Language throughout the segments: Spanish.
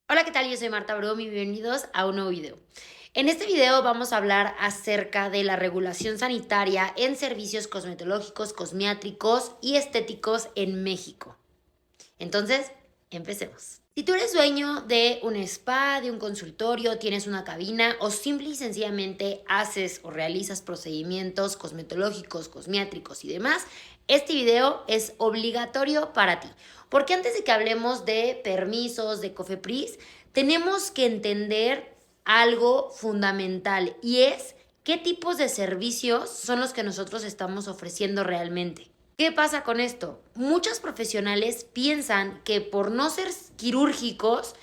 Hola, ¿qué tal? Yo soy Marta Brom y bienvenidos a un nuevo video. En este video vamos a hablar acerca de la regulación sanitaria en servicios cosmetológicos, cosmiátricos y estéticos en México. Entonces, empecemos. Si tú eres dueño de un spa, de un consultorio, tienes una cabina o simple y sencillamente haces o realizas procedimientos cosmetológicos, cosmiátricos y demás, este video es obligatorio para ti. Porque antes de que hablemos de permisos, de COFEPRIS, tenemos que entender algo fundamental y es qué tipos de servicios son los que nosotros estamos ofreciendo realmente. ¿Qué pasa con esto? Muchos profesionales piensan que por no ser quirúrgicos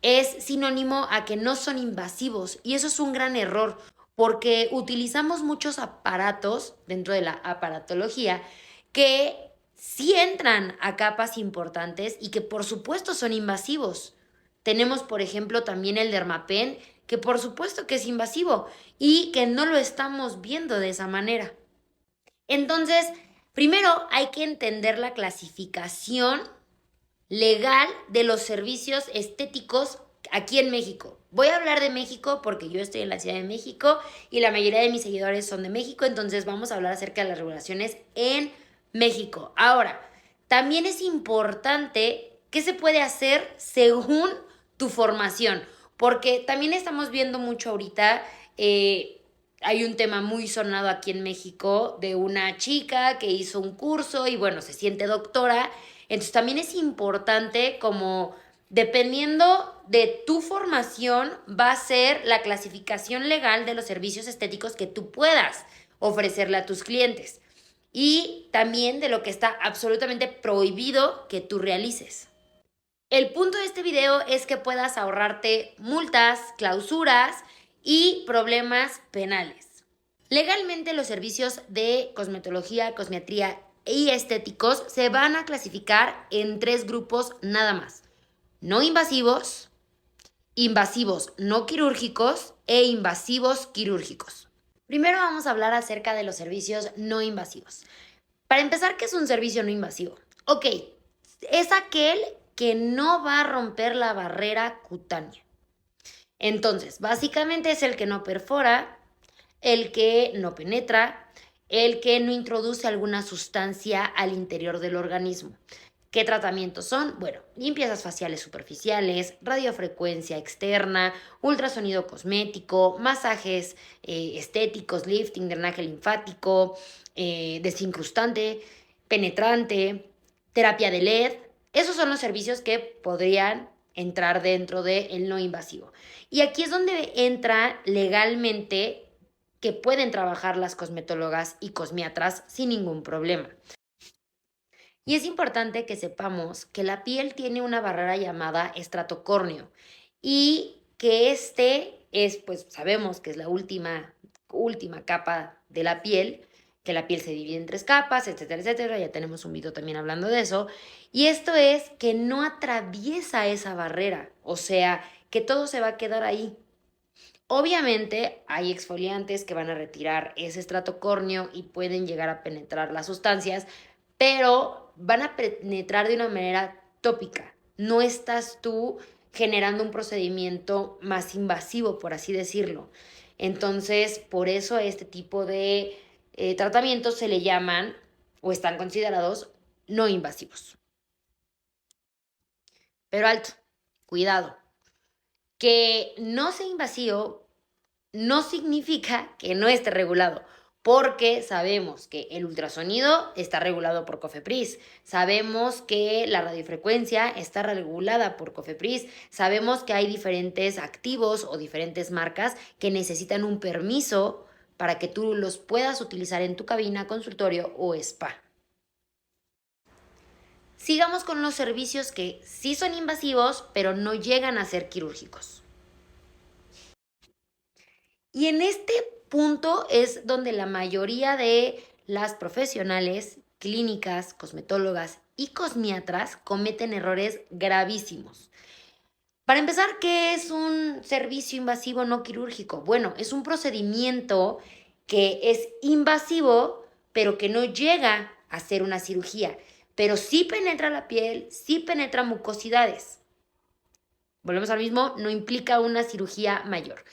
es sinónimo a que no son invasivos y eso es un gran error porque utilizamos muchos aparatos dentro de la aparatología que sí entran a capas importantes y que por supuesto son invasivos. Tenemos, por ejemplo, también el Dermapen, que por supuesto que es invasivo y que no lo estamos viendo de esa manera. Entonces, primero hay que entender la clasificación legal de los servicios estéticos aquí en México. Voy a hablar de México porque yo estoy en la Ciudad de México y la mayoría de mis seguidores son de México, entonces vamos a hablar acerca de las regulaciones en México. Ahora, también es importante qué se puede hacer según tu formación, porque también estamos viendo mucho ahorita, hay un tema muy sonado aquí en México de una chica que hizo un curso y bueno, se siente doctora. Entonces también es importante como dependiendo de tu formación va a ser la clasificación legal de los servicios estéticos que tú puedas ofrecerle a tus clientes y también de lo que está absolutamente prohibido que tú realices. El punto de este video es que puedas ahorrarte multas, clausuras y problemas penales. Legalmente los servicios de cosmetología, cosmetría y estéticos se van a clasificar en 3 grupos nada más. No invasivos, invasivos no quirúrgicos e invasivos quirúrgicos. Primero vamos a hablar acerca de los servicios no invasivos. Para empezar, ¿qué es un servicio no invasivo? Ok, es aquel que no va a romper la barrera cutánea. Entonces, básicamente es el que no perfora, el que no penetra, el que no introduce alguna sustancia al interior del organismo. ¿Qué tratamientos son? Bueno, limpiezas faciales superficiales, radiofrecuencia externa, ultrasonido cosmético, masajes estéticos, lifting, drenaje linfático, desincrustante, penetrante, terapia de LED. Esos son los servicios que podrían entrar dentro del no invasivo. Y aquí es donde entra legalmente que pueden trabajar las cosmetólogas y cosmiatras sin ningún problema. Y es importante que sepamos que la piel tiene una barrera llamada estrato córneo y que este es, pues sabemos que es la última capa de la piel, que la piel se divide en 3 capas, etcétera, etcétera. Ya tenemos un video también hablando de eso. Y esto es que no atraviesa esa barrera, o sea, que todo se va a quedar ahí. Obviamente hay exfoliantes que van a retirar ese estrato córneo y pueden llegar a penetrar las sustancias, pero van a penetrar de una manera tópica. No estás tú generando un procedimiento más invasivo, por así decirlo. Entonces, por eso a este tipo de tratamientos se le llaman o están considerados no invasivos. Pero alto, cuidado, que no sea invasivo no significa que no esté regulado, porque sabemos que el ultrasonido está regulado por COFEPRIS, sabemos que la radiofrecuencia está regulada por COFEPRIS, sabemos que hay diferentes activos o diferentes marcas que necesitan un permiso para que tú los puedas utilizar en tu cabina, consultorio o spa. Sigamos con los servicios que sí son invasivos, pero no llegan a ser quirúrgicos. Y en este punto es donde la mayoría de las profesionales, clínicas, cosmetólogas y cosmiatras cometen errores gravísimos. Para empezar, ¿qué es un servicio invasivo no quirúrgico? Bueno, es un procedimiento que es invasivo, pero que no llega a ser una cirugía, pero sí penetra la piel, sí penetra mucosidades. volvemos al mismo, no implica una cirugía mayor.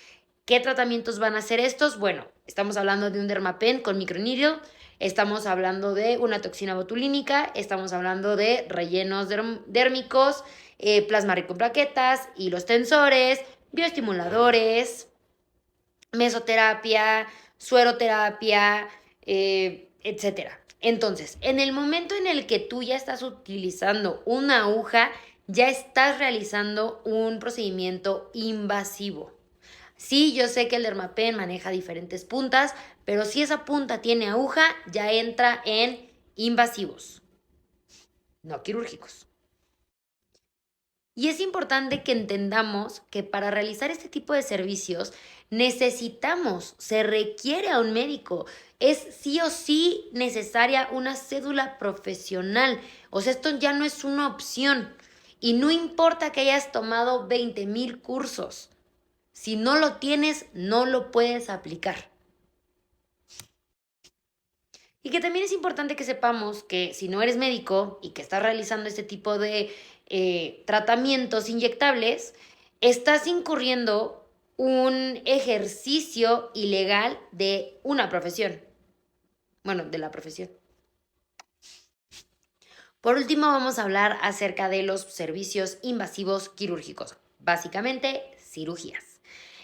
¿Qué tratamientos van a ser estos? Bueno, estamos hablando de un Dermapen con microneedle, estamos hablando de una toxina botulínica, estamos hablando de rellenos dérmicos, plasma rico en plaquetas, hilos tensores, bioestimuladores, mesoterapia, sueroterapia, etcétera. Entonces, en el momento en el que tú ya estás utilizando una aguja, ya estás realizando un procedimiento invasivo. Sí, yo sé que el Dermapen maneja diferentes puntas, pero si esa punta tiene aguja, ya entra en invasivos, no quirúrgicos. Y es importante que entendamos que para realizar este tipo de servicios se requiere a un médico. Es sí o sí necesaria una cédula profesional. O sea, esto ya no es una opción. Y no importa que hayas tomado 20,000 cursos. Si no lo tienes, no lo puedes aplicar. Y que también es importante que sepamos que si no eres médico y que estás realizando este tipo de tratamientos inyectables, estás incurriendo un ejercicio ilegal de una profesión. Bueno, de la profesión. Por último, vamos a hablar acerca de los servicios invasivos quirúrgicos. Básicamente, cirugías.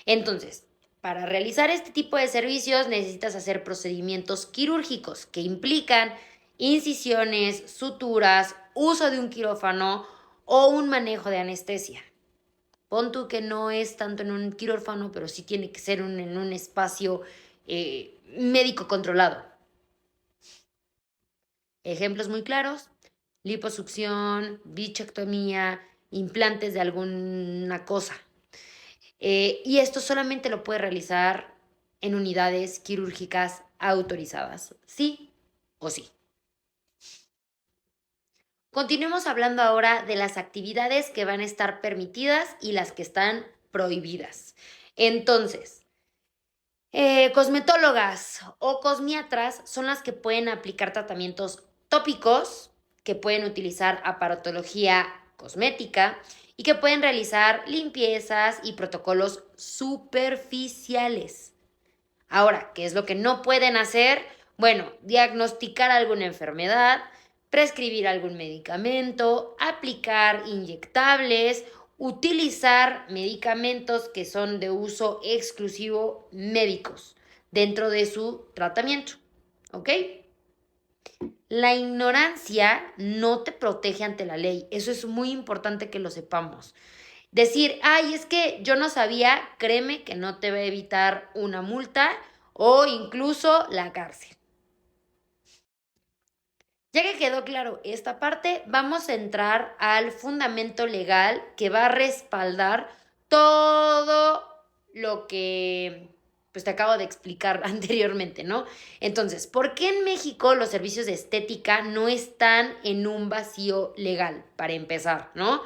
Entonces, para realizar este tipo de servicios necesitas hacer procedimientos quirúrgicos que implican incisiones, suturas, uso de un quirófano o un manejo de anestesia. Pon tú que no es tanto en un quirófano, pero sí tiene que ser en un espacio médico controlado. Ejemplos muy claros: liposucción, bichectomía, implantes de alguna cosa. Y esto solamente lo puede realizar en unidades quirúrgicas autorizadas, sí o sí. Continuemos hablando ahora de las actividades que van a estar permitidas y las que están prohibidas. Entonces, cosmetólogas o cosmiatras son las que pueden aplicar tratamientos tópicos, que pueden utilizar aparatología cosmética y que pueden realizar limpiezas y protocolos superficiales. Ahora, ¿qué es lo que no pueden hacer? Bueno, diagnosticar alguna enfermedad, prescribir algún medicamento, aplicar inyectables, utilizar medicamentos que son de uso exclusivo médicos dentro de su tratamiento. ¿Ok? La ignorancia no te protege ante la ley. Eso es muy importante que lo sepamos. Decir, ay, es que yo no sabía, créeme que no te va a evitar una multa o incluso la cárcel. Ya que quedó claro esta parte, vamos a entrar al fundamento legal que va a respaldar todo lo que pues te acabo de explicar anteriormente, ¿no? Entonces, ¿por qué en México los servicios de estética no están en un vacío legal? Para empezar, ¿no?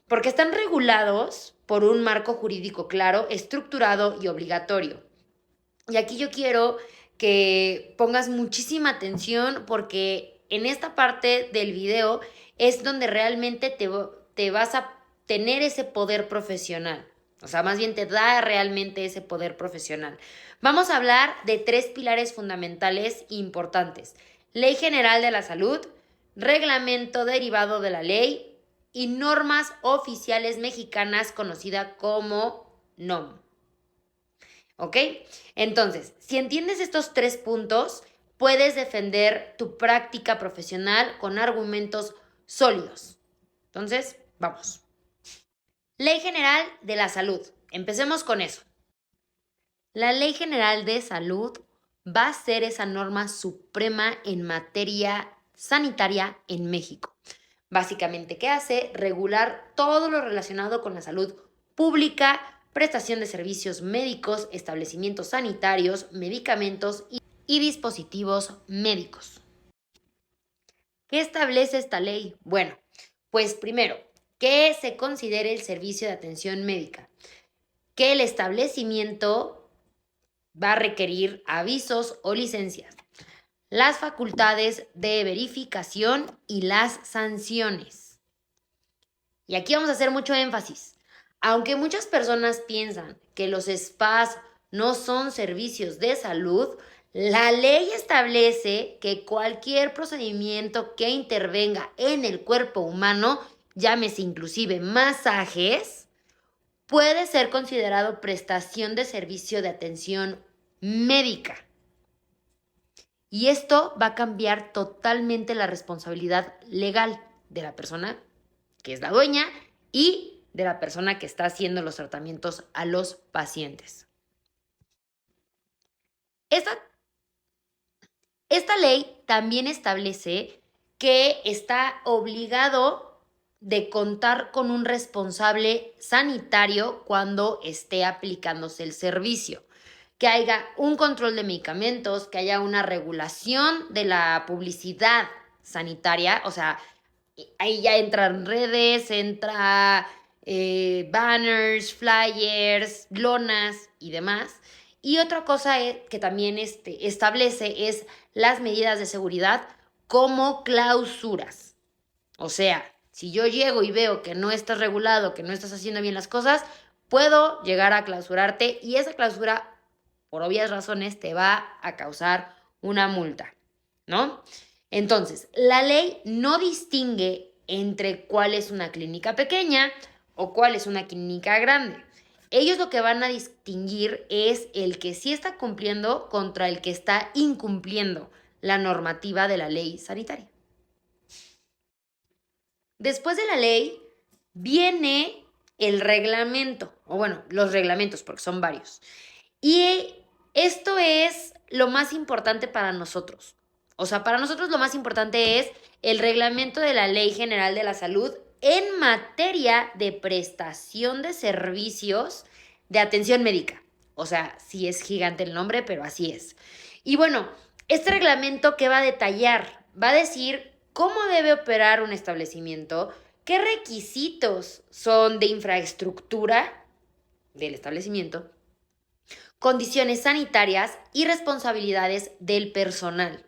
Porque están regulados por un marco jurídico claro, estructurado y obligatorio. Y aquí yo quiero que pongas muchísima atención porque en esta parte del video es donde realmente te vas a tener ese poder profesional. O sea, más bien te da realmente ese poder profesional. Vamos a hablar de 3 pilares fundamentales importantes: Ley General de la Salud, reglamento derivado de la ley y normas oficiales mexicanas conocida como NOM. ¿Ok? Entonces, si entiendes estos 3 puntos, puedes defender tu práctica profesional con argumentos sólidos. Entonces, vamos. Ley General de la Salud. Empecemos con eso. La Ley General de Salud va a ser esa norma suprema en materia sanitaria en México. Básicamente, ¿qué hace? Regular todo lo relacionado con la salud pública, prestación de servicios médicos, establecimientos sanitarios, medicamentos y dispositivos médicos. ¿Qué establece esta ley? Bueno, pues primero, que se considere el servicio de atención médica, que el establecimiento va a requerir avisos o licencias, las facultades de verificación y las sanciones. Y aquí vamos a hacer mucho énfasis. Aunque muchas personas piensan que los spas no son servicios de salud, la ley establece que cualquier procedimiento que intervenga en el cuerpo humano, llámese inclusive masajes, puede ser considerado prestación de servicio de atención médica. Y esto va a cambiar totalmente la responsabilidad legal de la persona que es la dueña y de la persona que está haciendo los tratamientos a los pacientes. Esta ley también establece que está obligado de contar con un responsable sanitario cuando esté aplicándose el servicio, que haya un control de medicamentos, que haya una regulación de la publicidad sanitaria, o sea, ahí ya entran redes, entra banners, flyers, lonas y demás. Y otra cosa que también establece es las medidas de seguridad como clausuras. O sea, si yo llego y veo que no estás regulado, que no estás haciendo bien las cosas, puedo llegar a clausurarte y esa clausura, por obvias razones, te va a causar una multa, ¿no? Entonces, la ley no distingue entre cuál es una clínica pequeña o cuál es una clínica grande. Ellos lo que van a distinguir es el que sí está cumpliendo contra el que está incumpliendo la normativa de la ley sanitaria. Después de la ley viene el reglamento, o bueno, los reglamentos, porque son varios. Y esto es lo más importante para nosotros. O sea, para nosotros lo más importante es el reglamento de la Ley General de la Salud en materia de prestación de servicios de atención médica. O sea, sí es gigante el nombre, pero así es. Y bueno, este reglamento, ¿qué va a detallar? Va a decir cómo debe operar un establecimiento, qué requisitos son de infraestructura del establecimiento, condiciones sanitarias y responsabilidades del personal.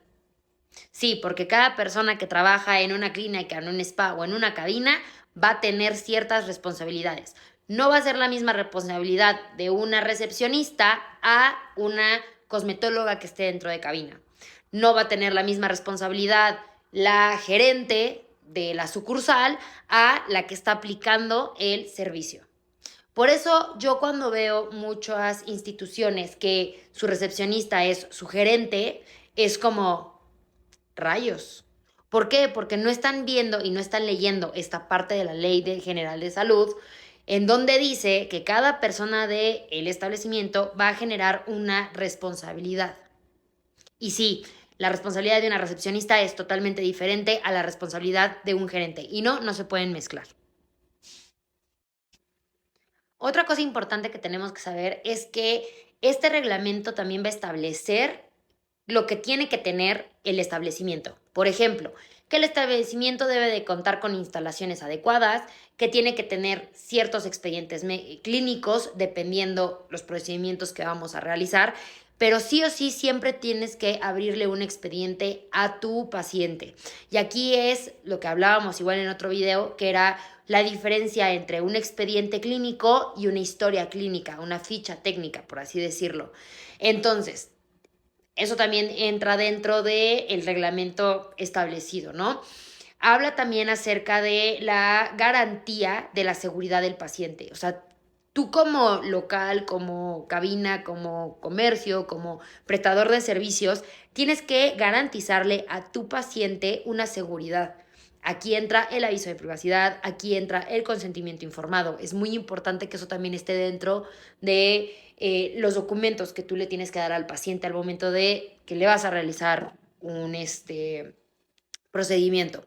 Sí, porque cada persona que trabaja en una clínica, en un spa o en una cabina va a tener ciertas responsabilidades. No va a ser la misma responsabilidad de una recepcionista a una cosmetóloga que esté dentro de cabina. No va a tener la misma responsabilidad la gerente de la sucursal a la que está aplicando el servicio. Por eso yo cuando veo muchas instituciones que su recepcionista es su gerente, es como rayos. ¿Por qué? Porque no están viendo y no están leyendo esta parte de la Ley General de Salud, en donde dice que cada persona del establecimiento va a generar una responsabilidad. Y sí, la responsabilidad de una recepcionista es totalmente diferente a la responsabilidad de un gerente. Y no se pueden mezclar. Otra cosa importante que tenemos que saber es que este reglamento también va a establecer lo que tiene que tener el establecimiento. Por ejemplo, que el establecimiento debe de contar con instalaciones adecuadas, que tiene que tener ciertos expedientes clínicos dependiendo los procedimientos que vamos a realizar, pero sí o sí siempre tienes que abrirle un expediente a tu paciente. Y aquí es lo que hablábamos igual en otro video, que era la diferencia entre un expediente clínico y una historia clínica, una ficha técnica, por así decirlo. Entonces, eso también entra dentro del reglamento establecido, ¿no? Habla también acerca de la garantía de la seguridad del paciente. O sea, tú como local, como cabina, como comercio, como prestador de servicios, tienes que garantizarle a tu paciente una seguridad. Aquí entra el aviso de privacidad, aquí entra el consentimiento informado. Es muy importante que eso también esté dentro de los documentos que tú le tienes que dar al paciente al momento de que le vas a realizar un procedimiento.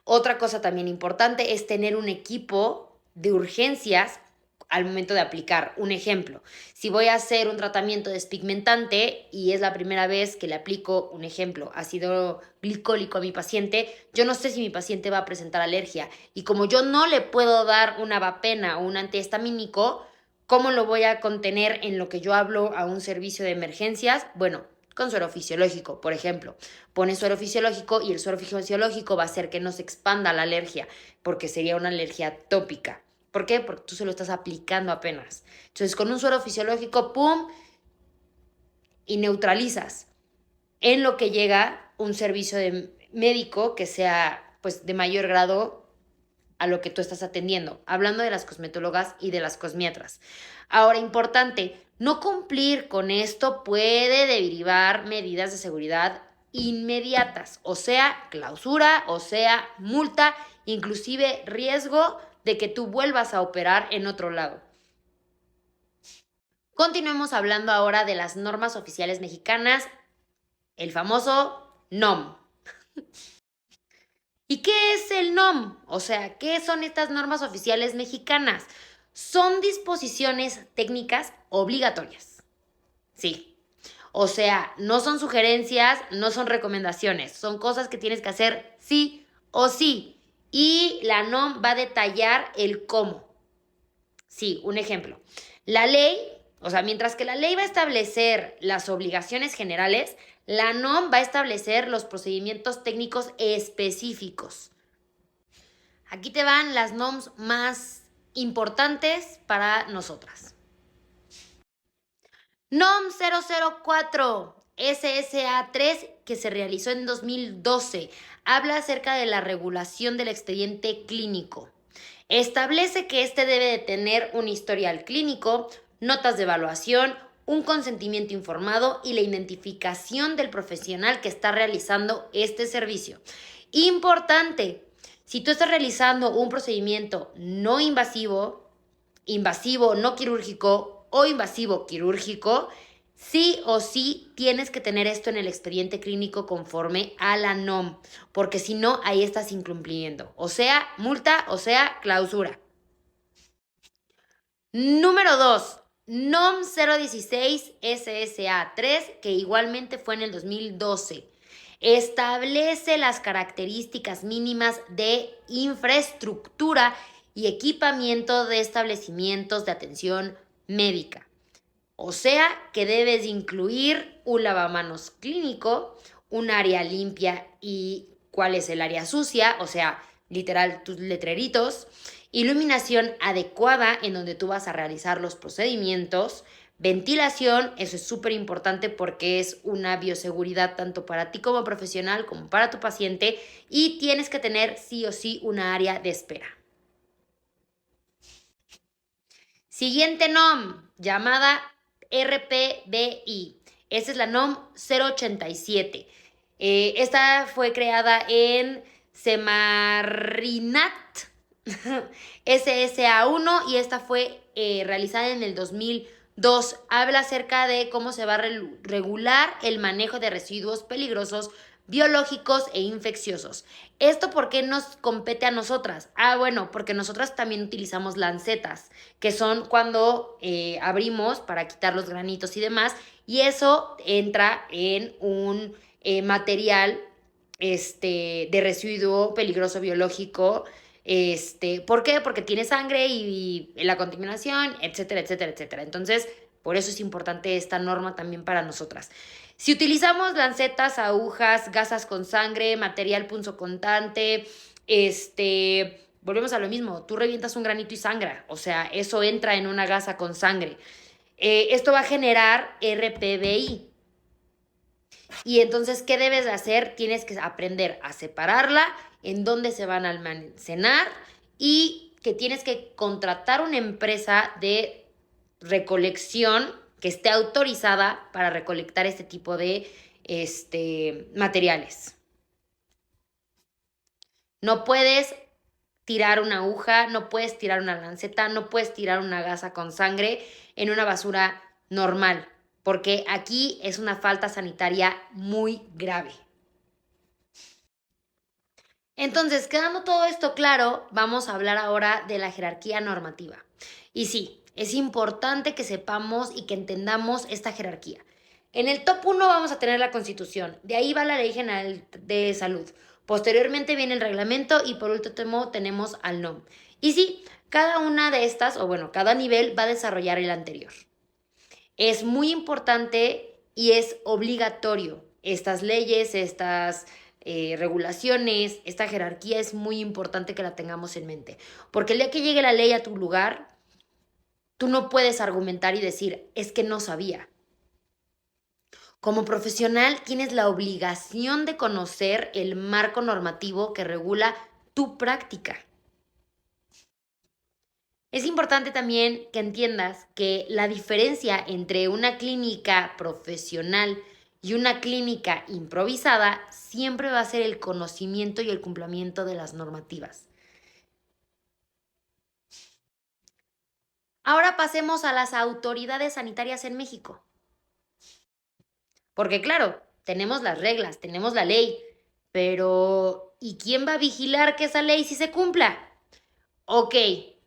Otra cosa también importante es tener un equipo de urgencias al momento de aplicar. Un ejemplo, si voy a hacer un tratamiento despigmentante y es la primera vez que le aplico, un ejemplo, ácido glicólico a mi paciente, yo no sé si mi paciente va a presentar alergia y como yo no le puedo dar una vapena o un antihistamínico, ¿cómo lo voy a contener en lo que yo hablo a un servicio de emergencias? Bueno, con suero fisiológico, por ejemplo. Pones suero fisiológico y el suero fisiológico va a hacer que no se expanda la alergia porque sería una alergia tópica. ¿Por qué? Porque tú se lo estás aplicando apenas. Entonces, con un suero fisiológico, ¡pum!, y neutralizas. En lo que llega un servicio de médico que sea, pues, de mayor grado a lo que tú estás atendiendo, hablando de las cosmetólogas y de las cosmiatras. Ahora, importante, no cumplir con esto puede derivar medidas de seguridad inmediatas, o sea, clausura, o sea, multa, inclusive riesgo de que tú vuelvas a operar en otro lado. Continuemos hablando ahora de las normas oficiales mexicanas, el famoso NOM. ¿Y qué es el NOM? O sea, ¿qué son estas normas oficiales mexicanas? Son disposiciones técnicas obligatorias. Sí. O sea, no son sugerencias, no son recomendaciones, son cosas que tienes que hacer sí o sí. Y la NOM va a detallar el cómo. Sí, un ejemplo. La ley, o sea, mientras que la ley va a establecer las obligaciones generales, la NOM va a establecer los procedimientos técnicos específicos. Aquí te van las NOMs más importantes para nosotras. NOM 004 SSA3, que se realizó en 2012, habla acerca de la regulación del expediente clínico. Establece que este debe de tener un historial clínico, notas de evaluación, un consentimiento informado y la identificación del profesional que está realizando este servicio. Importante, si tú estás realizando un procedimiento no invasivo, invasivo no quirúrgico o invasivo quirúrgico, sí o sí tienes que tener esto en el expediente clínico conforme a la NOM, porque si no, ahí estás incumpliendo. O sea, multa, o sea, clausura. Número 2, NOM 016 SSA3, que igualmente fue en el 2012. Establece las características mínimas de infraestructura y equipamiento de establecimientos de atención médica. O sea, que debes incluir un lavamanos clínico, un área limpia y cuál es el área sucia, o sea, literal, tus letreritos, iluminación adecuada en donde tú vas a realizar los procedimientos, ventilación, eso es súper importante porque es una bioseguridad tanto para ti como profesional como para tu paciente, y tienes que tener sí o sí una área de espera. Siguiente NOM, llamada RPBI. Esta es la NOM 087. Esta fue creada en Semarnat SSA1 y esta fue realizada en el 2002. Habla acerca de cómo se va a regular el manejo de residuos peligrosos biológicos e infecciosos. ¿Esto por qué nos compete a nosotras? Bueno, porque nosotras también utilizamos lancetas, que son cuando abrimos para quitar los granitos y demás, y eso entra en un material de residuo peligroso biológico. ¿Por qué? Porque tiene sangre y la contaminación, etcétera, etcétera, etcétera. Entonces, por eso es importante esta norma también para nosotras. Si utilizamos lancetas, agujas, gasas con sangre, material punzocortante, volvemos a lo mismo, tú revientas un granito y sangra, o sea, eso entra en una gasa con sangre. Esto va a generar RPBI. Y entonces, ¿qué debes de hacer? Tienes que aprender a separarla, en dónde se van a almacenar y que tienes que contratar una empresa de recolección que esté autorizada para recolectar este tipo de materiales. No puedes tirar una aguja, no puedes tirar una lanceta, no puedes tirar una gasa con sangre en una basura normal, porque aquí es una falta sanitaria muy grave. Entonces, quedando todo esto claro, vamos a hablar ahora de la jerarquía normativa. Y sí, es importante que sepamos y que entendamos esta jerarquía. En el top 1 vamos a tener la Constitución, de ahí va la Ley General de Salud. Posteriormente viene el reglamento y por último tenemos al NOM. Y sí, cada una de estas, o bueno, cada nivel va a desarrollar el anterior. Es muy importante y es obligatorio estas leyes, estas regulaciones, esta jerarquía es muy importante que la tengamos en mente. Porque el día que llegue la ley a tu lugar, tú no puedes argumentar y decir, es que no sabía. Como profesional tienes la obligación de conocer el marco normativo que regula tu práctica. Es importante también que entiendas que la diferencia entre una clínica profesional y una clínica improvisada siempre va a ser el conocimiento y el cumplimiento de las normativas. Ahora pasemos a las autoridades sanitarias en México. Porque claro, tenemos las reglas, tenemos la ley, pero ¿y quién va a vigilar que esa ley sí se cumpla? Ok,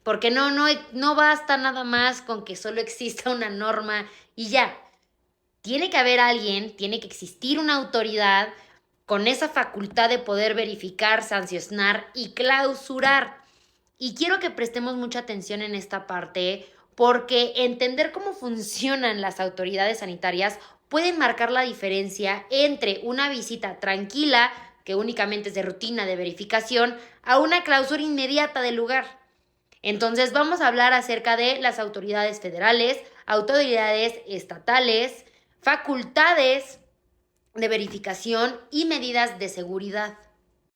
porque no basta nada más con que solo exista una norma y ya. Tiene que haber alguien, tiene que existir una autoridad con esa facultad de poder verificar, sancionar y clausurar. Y quiero que prestemos mucha atención en esta parte porque entender cómo funcionan las autoridades sanitarias pueden marcar la diferencia entre una visita tranquila, que únicamente es de rutina de verificación, a una clausura inmediata del lugar. Entonces vamos a hablar acerca de las autoridades federales, autoridades estatales, facultades de verificación y medidas de seguridad.